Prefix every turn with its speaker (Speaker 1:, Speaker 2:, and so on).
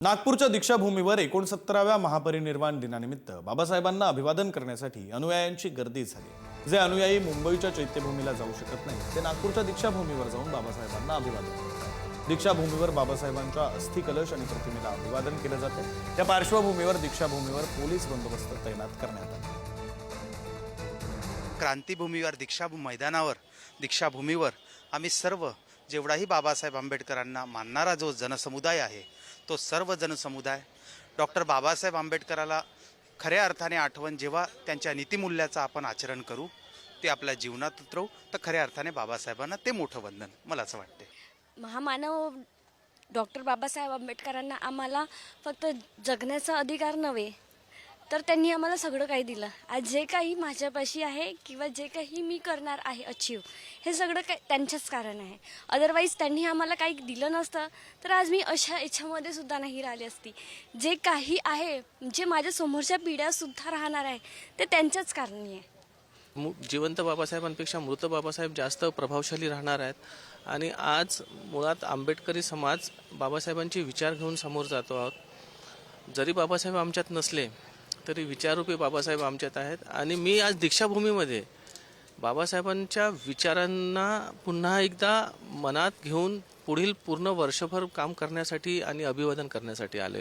Speaker 1: नागपूरच्या दीक्षाभूमीवर 69व्या महापरिनिर्वाण दिनानिमित्त बाबासाहेबांना अभिवादन करण्यासाठी अनुयायांची गर्दी झाली। जे अनुयायी मुंबईच्या चैत्यभूमीला जाऊ शकत नाही ते नागपूरच्या दीक्षाभूमीवर जाऊन बाबासाहेबांना अभिवादन करतात। दीक्षाभूमीवर बाबासाहेबांच्या अस्थि कलश आणि प्रतिमेला अभिवादन केले जाते। त्या पार्श्वभूमीवर दीक्षाभूमीवर पोलीस बंदोबस्त तैनात करण्यात आला।
Speaker 2: क्रांतीभूमीवर मैदानावर दीक्षाभूमीवर आम्ही सर्व जेवढाही बाबासाहेब आंबेडकरांना मानणारा जो जनसमुदाय आहे तो सर्व जनसमुदाय डॉक्टर बाबासाहेब आंबेडकराला खऱ्या अर्थाने आठवण जेव्हा त्यांच्या नीतिमूल्याचं आपण आचरण करू ते आपल्या जीवनात उतरवू तर खऱ्या अर्थाने बाबासाहेबांना ते मोठं वंदन मला असं वाटते।
Speaker 3: महामानव डॉक्टर बाबासाहेब आंबेडकरांना आम्हाला फक्त जगण्याचा अधिकार नव्हे तर त्यांनी आम्हाला सगळं काही दिलं। आज जे काही माझ्यापाशी आहे किंवा जे काही मी करणार आहे अचीव हे सगळं काही त्यांच्याच कारण आहे। अदरवाईज त्यांनी आम्हाला काही दिलं नसतं तर आज मी अशा याच्यामध्ये सुद्धा नाही राहिली असती। जे काही आहे जे माझ्या समोरच्या पिढ्यासुद्धा राहणार आहे ते त्यांच्याच कारणी आहे।
Speaker 4: जिवंत बाबासाहेबांपेक्षा मृत बाबासाहेब जास्त प्रभावशाली राहणार आहेत आणि आज मुळात आंबेडकरी समाज बाबासाहेबांचे विचार घेऊन समोर जातो आहोत। जरी बाबासाहेब आमच्यात नसले तरी विचाररूपी बाबासाहेब आमच्यात आहेत आणि मी आज दीक्षाभूमीमध्ये बाबासाहेबांच्या विचारांना पुन्हा एकदा मनात घेऊन पुढील पूर्ण वर्षभर काम करण्यासाठी आणि अभिवादन करण्यासाठी आले।